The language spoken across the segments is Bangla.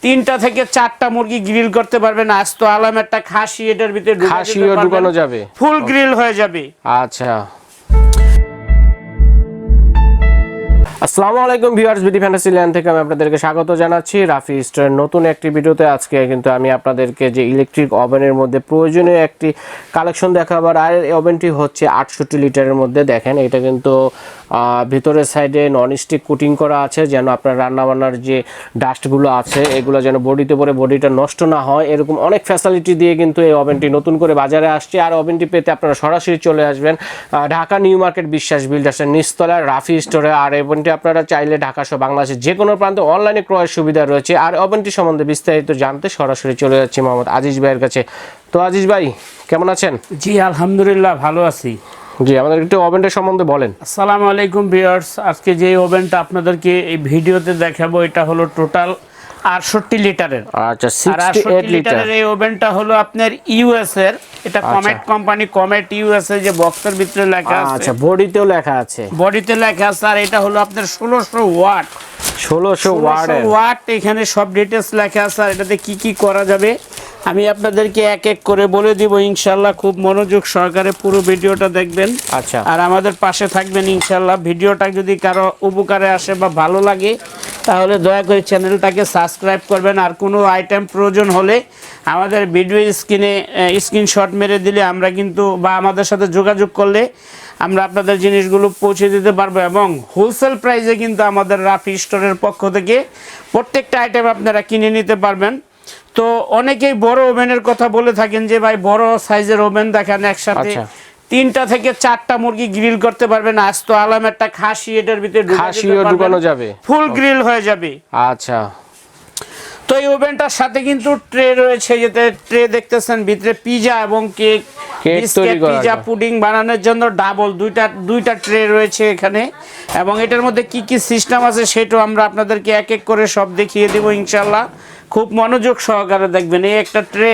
তিনটা থেকে চারটা মুরগি গ্রিল করতে পারবেন। আজ তো আলাম একটা খাসি এটার ভিতরে ঢুকানো যাবে, ফুল গ্রিল হয়ে যাবে। আচ্ছা, আসসালামু আলাইকুম ভিউয়ার্স, বিডি ফ্যান্টাসিল্যান্ড থেকে আমি আপনাদেরকে স্বাগত জানাচ্ছি রাফি স্টোরের নতুন একটি ভিডিওতে। আজকে কিন্তু আমি আপনাদেরকে যে ইলেকট্রিক ওভেনের মধ্যে প্রয়োজনীয় একটি কালেকশন দেখাবার, আর এই ওভেনটি হচ্ছে 68 লিটারের মধ্যে। দেখেন এটা কিন্তু ভিতরের সাইডে নন স্টিক কোটিং করা আছে, যেন আপনার রান্নাবান্নার যে ডাস্টগুলো আছে এগুলো যেন বডিতে পরে বডিটা নষ্ট না হয়, এরকম অনেক ফ্যাসিলিটি দিয়ে কিন্তু এই ওভেনটি নতুন করে বাজারে আসছে। আর ওভেনটি পেতে আপনারা সরাসরি চলে আসবেন ঢাকা নিউ মার্কেট বিশ্বাস বিল্ডার্সের নিচতলায় রাফি স্টোরে। আর ওভেনটি আপনারা চাইলে ঢাকা সহ বাংলাদেশের যে কোনো প্রান্তে অনলাইনে ক্রয়ের সুবিধা রয়েছে। আর ওভেনটি সম্বন্ধে বিস্তারিত জানতে সরাসরি চলে যাচ্ছি মোহাম্মদ আজিজ ভাইয়ের কাছে। তো আজিজ ভাই কেমন আছেন? জি আলহামদুলিল্লাহ ভালো আছি। জি, আমাদের একটু ওভেনটার সম্বন্ধে বলেন। আসসালামু আলাইকুম ভিউয়ার্স, আজকে যে ওভেনটা আপনাদেরকে এই ভিডিওতে দেখাবো এটা হলো টোটাল 68 লিটারের। আচ্ছা, 68 লিটারের এই ওভেনটা হলো আপনার ইউএস এর, এটা কমেট কোম্পানি, কমেট ইউএসএ যে বক্সের ভিতরে লেখা আছে। আচ্ছা, বডিতেও লেখা আছে, বডিতে লেখা আছে। আর এটা হলো আপনার 1600 ওয়াট, 1600 ওয়াট এখানে সব ডিটেইলস লেখা আছে। আর এটাতে কি কি করা যাবে আমি আপনাদেরকে এক এক করে বলে দিব ইনশাআল্লাহ। খুব মনোযোগ সহকারে পুরো ভিডিওটা দেখবেন। আচ্ছা, আর আমাদের পাশে থাকবেন ইনশাআল্লাহ। ভিডিওটা যদি কারো উপকারে আসে বা ভালো লাগে তাহলে দয়া করে চ্যানেলটাকে সাবস্ক্রাইব করবেন। আর কোনো আইটেম প্রয়োজন হলে আমাদের ভিডিও স্ক্রিনশট মেরে দিলে আমরা কিন্তু, বা আমাদের সাথে যোগাযোগ করলে আমরা আপনাদের জিনিসগুলো পৌঁছে দিতে পারবো। এবং হোলসেল প্রাইসে কিন্তু আমাদের রাফি স্টোরের পক্ষ থেকে প্রত্যেকটা আইটেম আপনারা কিনে নিতে পারবেন। তো অনেকেই বড় ওভেনের কথা বলে থাকেন যে ভাই বড় সাইজের ওভেন দেখান, একসাথে তিনটা থেকে চারটা মুরগি গ্রিল করতে পারবেন। আজ তো আলাম একটা খাসি এটার ভিতরে ঢুকানো যাবে, ফুল গ্রিল হয়ে যাবে। আচ্ছা, তো এই ওভেনটার সাথে কিন্তু ট্রে রয়েছে, যেতে ট্রে দেখতেছেন ভিতরে পিজা এবং কেক, পিজা পুডিং বানানোর জন্য ডাবল দুইটা ট্রে রয়েছে এখানে। এবং এটার মধ্যে কি কি সিস্টেম আছে সেটাও আমরা আপনাদেরকে এক এক করে সব দেখিয়ে দেব ইনশাআল্লাহ। খুব মনোযোগ সহকারে দেখবেন। এই একটা ট্রে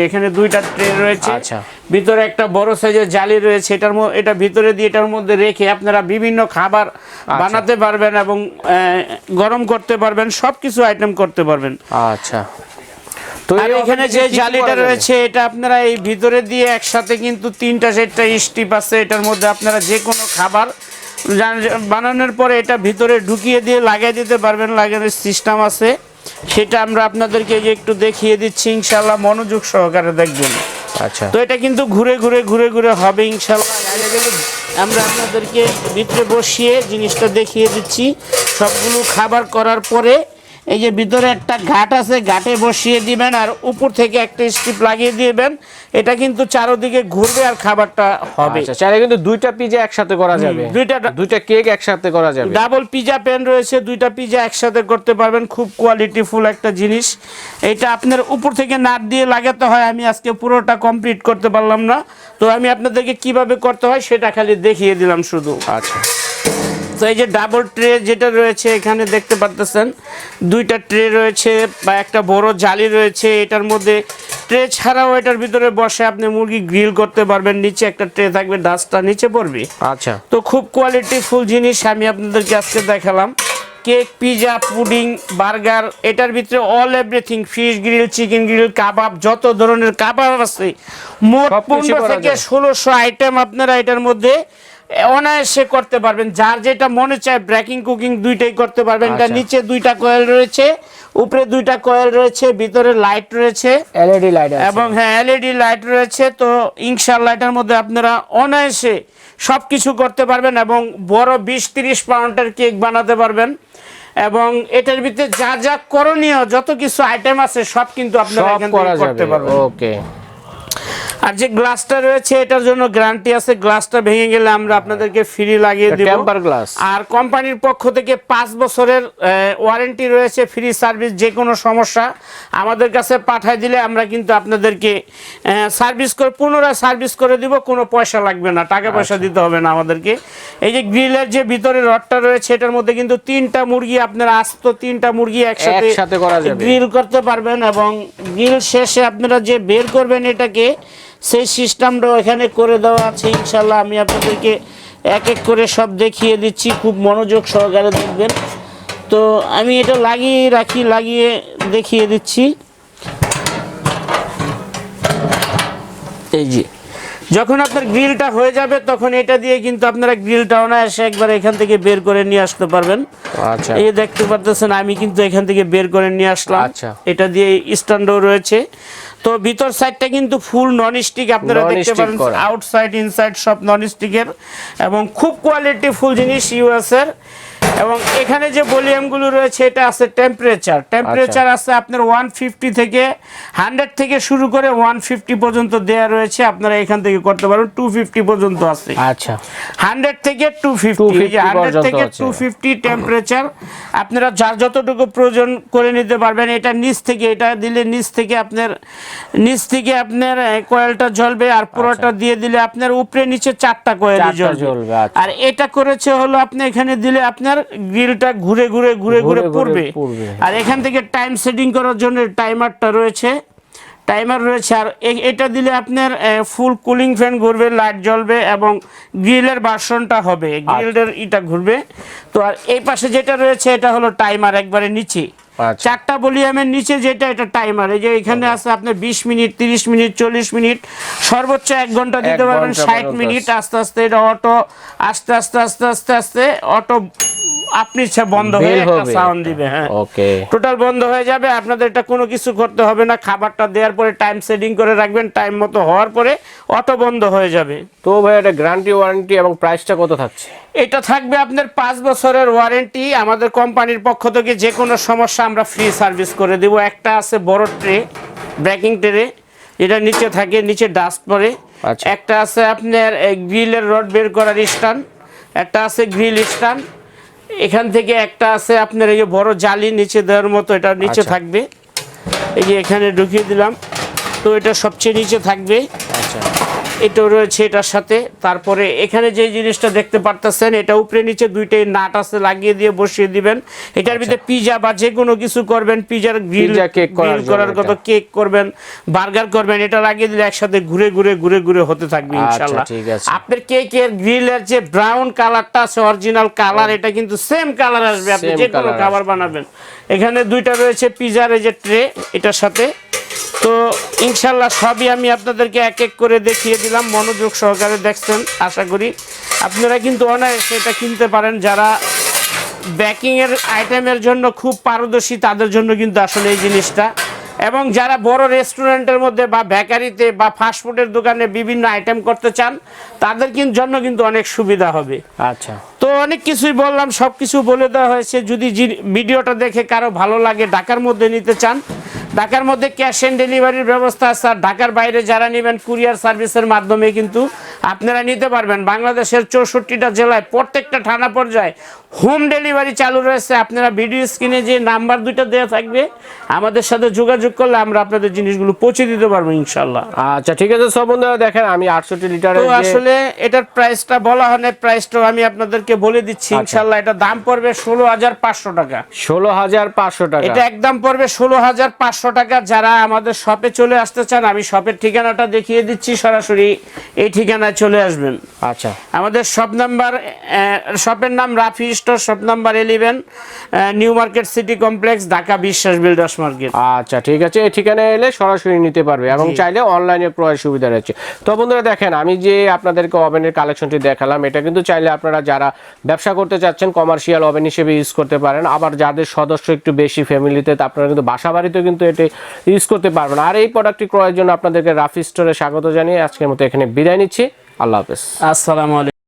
এখানে দুইটা ট্রে রয়েছে। আচ্ছা, ভিতরে একটা বড় সাইজের জালি রয়েছে, এটা ভিতরে দিয়ে এটার মধ্যে রেখে আপনারা বিভিন্ন খাবার বানাতে পারবেন এবং গরম করতে পারবেন, সবকিছু আইটেম করতে পারবেন। আচ্ছা, তো এখানে যে জালিটা রয়েছে এটা আপনারা এই ভিতরে দিয়ে একসাথে কিন্তু তিনটা সেটটা স্টিপ আছে, এটার মধ্যে আপনারা যে কোনো খাবার বানানোর পরে এটা ভিতরে ঢুকিয়ে দিয়ে লাগিয়ে দিতে পারবেন। লাগানোর সিস্টেম আছে, সেটা আমরা আপনাদেরকে একটু দেখিয়ে দিচ্ছি ইনশাআল্লাহ। মনোযোগ সহকারে দেখবেন। আচ্ছা, তো এটা কিন্তু ঘুরে ঘুরে হবে ইনশাআল্লাহ। আমরা আপনাদেরকে ভিতরে বসিয়ে জিনিসটা দেখিয়ে দিচ্ছি। সবগুলো খাবার করার পরে এই যে ভিতরে একটা ঘাট আছে, ঘাটে বসিয়ে দিবেন আর উপর থেকে একটা স্ট্রিপ লাগিয়ে দিবেন। এটা কিন্তু চারদিকে ঘুরবে আর খাবারটা হবে। আচ্ছা, চাইলে কিন্তু দুইটা পিজা একসাথে করা যাবে, দুইটা কেক একসাথে করা যাবে। ডাবল পিজা প্যান রয়েছে, দুইটা পিজা একসাথে করতে পারবেন। খুব কোয়ালিটিফুল একটা জিনিস। এটা আপনার উপর থেকে নাট দিয়ে লাগাতে হয়, আমি আজকে পুরোটা কমপ্লিট করতে পারলাম না, তো আমি আপনাদেরকে কিভাবে করতে হয় সেটা খালি দেখিয়ে দিলাম শুধু। আচ্ছা, তো এই যে ডাবল ট্রে যেটা রয়েছে এখানে দেখতে পারতেছেন, দুইটা ট্রে রয়েছে বা একটা বড় জালি রয়েছে। এটার মধ্যে ট্রে ছাড়াও এটার ভিতরে বসে আপনি মুরগি গ্রিল করতে পারবেন। নিচে একটা ট্রে থাকবে, ডাস্টটা নিচে পড়বে। আচ্ছা, তো খুব কোয়ালিটিফুল জিনিস আমি আপনাদেরকে আজকে দেখালাম। কেক, পিজা, পুডিং, বার্গার, এটার ভিতরে all everything, fish grill, chicken grill, kebab, যত ধরনের কাবাব আছে মোট 15 থেকে 1600 আইটেম আপনারা এটার মধ্যে অনায়াসে করতে পারবেন। যার যেটা মনে চায় ব্রেকিং কুকিং দুইটাই করতে পারবেন। এটা নিচে দুইটা কয়েল রয়েছে, উপরে দুইটা কয়েল রয়েছে, ভিতরে লাইট রয়েছে, এলইডি লাইট এবং এলইডি লাইট রয়েছে। তো ইনশাআল্লাহ এটার মধ্যে আপনারা অনায়াসে সবকিছু করতে পারবেন এবং বড় 20-30 পাউন্ডের কেক বানাতে পারবেন। এবং এটার ভিতরে যা যা করণীয় যত কিছু আইটেম আছে সব কিন্তু আপনারা এখান থেকে করতে পারবেন। ওকে। আর যে গ্লাসটা রয়েছে এটার জন্য গ্যারান্টি আছে, গ্লাসটা ভেঙে গেলে আমরা আপনাদেরকে ফ্রি লাগিয়ে দেব, টেম্পার গ্লাস। আর কোম্পানির পক্ষ থেকে 5 বছরের ওয়ারেন্টি রয়েছে, ফ্রি সার্ভিস। যে কোনো সমস্যা আমাদের কাছে পাঠিয়ে দিলে আমরা কিন্তু আপনাদেরকে পুনরায় সার্ভিস করে দিব, কোনো পয়সা লাগবে না, টাকা পয়সা দিতে হবে না আমাদেরকে। এই যে গ্রিলের যে ভিতরে রডটা রয়েছে এটার মধ্যে কিন্তু তিনটা মুরগি, আপনারা আস্ত তিনটা মুরগি একসাথে গ্রিল করতে পারবেন। এবং গ্রিল শেষে আপনারা যে বের করবেন এটাকে, সেই সিস্টেমটাও এখানে করে দেওয়া আছে ইনশাআল্লাহ। আমি আপনাদেরকে এক এক করে সব দেখিয়ে দিচ্ছি, খুব মনোযোগ সহকারে দেখবেন। তো আমি এটা লাগিয়ে দেখিয়ে দিচ্ছি। এই যে যখন আপনার গ্রিলটা হয়ে যাবে তখন এটা দিয়ে কিন্তু আপনারা গ্রিলটা অনায়াসে একবার এখান থেকে বের করে নিয়ে আসতে পারবেন। আচ্ছা, এই দেখতে পারতেছেন আমি কিন্তু এখান থেকে বের করে নিয়ে আসলাম। আচ্ছা, এটা দিয়ে স্ট্যান্ডও রয়েছে। তো ভিতর সাইডটা কিন্তু ফুল নন স্টিক, আপনারা দেখতে পারেন আউটসাইড ইনসাইড সব নন স্টিকের এবং খুব কোয়ালিটি ফুল জিনিস ইউএস এর। এবং এখানে যে ভলিউমগুলো রয়েছে এটা আছে টেম্পারেচার আছে আপনার 150 থেকে 100 থেকে শুরু করে 150 পর্যন্ত দেয়া রয়েছে। আপনারা এখান থেকে করতে পারেন 250 পর্যন্ত আছে। আচ্ছা, 100 থেকে 250, 100 থেকে 250 টেম্পারেচার আপনারা যার যতটুকু প্রয়োজন করে নিতে পারবেন। এটা নিচ থেকে, এটা দিলে নিচ থেকে আপনার কয়েলটা জ্বলবে, আর পুরোটা দিয়ে দিলে আপনার উপরে নিচে 4টা কয়েল জ্বলবে। আর এটা করেছে হলো আপনি এখানে দিলে আপনার গ্রিলটা ঘুরে পড়বে। আর এখান থেকে টাইম সেটিং করার জন্য টাইমার রয়েছে। আর এটা দিলে আপনার ফুল কুলিং ফ্যান ঘুরবে, লাইট জ্বলবে এবং গ্রিলের ভার্সনটা হবে, গ্রিলের এটা ঘুরবে। তো আর এই পাশে যেটা রয়েছে এটা হলো টাইমার একবারে নিচে। 4টা ভলিউমের নিচে যেটা এটা টাইমার। এই যে এখানে আছে আপনার 20 মিনিট, 30 মিনিট, 40 মিনিট, সর্বোচ্চ 1 ঘন্টা দিতে পারবেন, 60 মিনিট। আস্তে আস্তে এটা অটো আস্তে অটো আপনি বন্ধ হয়ে একটা সাউন্ড দিবে। হ্যাঁ, ওকে, টোটাল বন্ধ হয়ে যাবে। আপনাদের এটা কোনো কিছু করতে হবে না। খাবারটা দেওয়ার পরে টাইম সেটিং করে রাখবেন, টাইম মতো হওয়ার পরে অটো বন্ধ হয়ে যাবে। তো ভাই এটা গ্যারান্টি ওয়ারেন্টি এবং প্রাইসটা কত থাকছে? এটা থাকবে আপনার 5 বছরের ওয়ারেন্টি। আমাদের কোম্পানির পক্ষ থেকে যে কোনো সমস্যা আমরা ফ্রি সার্ভিস করে দেব। একটা আছে বড় ট্রে, ব্রেকিং ট্রে, এটা নিচে থাকে, নিচে ডাস্ট পড়ে। একটা আছে আপনার গ্রিলের রড বের করার স্ট্যান্ড, একটা আছে গ্রিল স্ট্যান্ড। এখান থেকে একটা আছে আপনার এই যে বড় জালি নিচে দেওয়ার মতো, এটা নিচে থাকবে। এই যে এখানে ঢুকিয়ে দিলাম, তো এটা সবচেয়ে নিচে থাকবে। এটাও রয়েছে এটার সাথে। তারপরে এখানে যে জিনিসটা দেখতে পারতেছেন এটা উপরে নিচে দুইটাই নাট আছে, লাগিয়ে দিয়ে বসিয়ে দিবেন। এটার ভিতরে পিজা বা যে কোনো কিছু করবেন, পিজার গ্রিল করার কত, কেক করবেন, বার্গার করবেন, এটা লাগিয়ে দিলে একসাথে ঘুরে হতে থাকবে ইনশাআল্লাহ। আপনার কেকের গ্রিলের যে ব্রাউন কালারটা আছে অরিজিনাল কালার, এটা কিন্তু সেম কালার আসবে আপনি যে কোনো খাবার বানাবেন। এখানে দুইটা রয়েছে পিজার এই যে ট্রে এটার সাথে। তো ইনশাল্লাহ সবই আমি আপনাদেরকে এক এক করে দেখিয়ে দিলাম, মনোযোগ সহকারে দেখছেন। আশা করি আপনারা কিন্তু অনায়াসে এটা কিনতে পারেন। যারা বেকিংয়ের আইটেমের জন্য খুব পারদর্শী তাদের জন্য কিন্তু আসলে এই জিনিসটা, এবং যারা বড় রেস্টুরেন্টের মধ্যে বা বেকারিতে বা ফাস্টফুডের দোকানে বিভিন্ন আইটেম করতে চান তাদের জন্য কিন্তু অনেক সুবিধা হবে। আচ্ছা, তো অনেক কিছুই বললাম, সব কিছু বলে দেওয়া হয়েছে। যদি ভিডিওটা দেখে কারো ভালো লাগে, ঢাকার মধ্যে নিতে চান, ঢাকার মধ্যে ক্যাশ অন ডেলিভারির ব্যবস্থা আছে। আর ঢাকার বাইরে যারা নেবেন কুরিয়ার সার্ভিসের মাধ্যমে কিন্তু আপনারা নিতে পারবেন। বাংলাদেশের 64টা জেলায় প্রত্যেকটা থানা পর্যায়ে হোম ডেলিভারি চালু রয়েছে। আপনারা ভিডিও স্ক্রিনে যে নাম্বার দুইটা দেওয়া থাকবে আমাদের সাথে যোগাযোগ করলে আমরা আপনাদের জিনিসগুলো পৌঁছে দিতে পারবো ইনশাল্লাহ। আচ্ছা, ঠিক আছে। সব বন্ধুরা দেখেন আমি 68 লিটারের তো আসলে এটার প্রাইসটা বলা হয় না, প্রাইসটাও আমি আপনাদেরকে বলে দিচ্ছি ইনশাল্লাহ। এটা দাম পড়বে 16,500 টাকা। 16,500 টাকা এটা একদম পড়বে 16,500 টাকা। যারা আমাদের শপে চলে আসতে চান আমি শপের ঠিকানাটা দেখিয়ে দিচ্ছি, সরাসরি এই ঠিকানায় চলে আসবেন। আচ্ছা, আমাদের শপের নাম Rafi store, shop number 11, new market city complex, Dhaka বিশ্বাস বিল্ডার্স মার্কেট। আচ্ছা, ঠিক আছে। এই ঠিকানায় এলে সরাসরি নিতে পারবে এবং চাইলে অনলাইনে ক্রয়ের সুবিধা রয়েছে। তো বন্ধুরা দেখেন আমি যে আপনাদেরকে ওভেনের কালেকশনটি দেখালাম, এটা কিন্তু চাইলে আপনারা যারা ব্যবসা করতে চাচ্ছেন কমার্শিয়াল ওভেন হিসেবে ইউজ করতে পারেন। আবার যাদের সদস্য একটু বেশি ফ্যামিলিতে, আপনারা কিন্তু বাসা বাড়িতেও কিন্তু এটি ইউজ করতে পারবেন। আর এই প্রোডাক্টটি ক্রয়ের জন্য আপনাদেরকে রাফি স্টোরে স্বাগত জানিয়ে আজকের মতো এখানে বিদায় নিচ্ছি। আল্লাহ হাফেজ, আসসালামু আলাইকুম।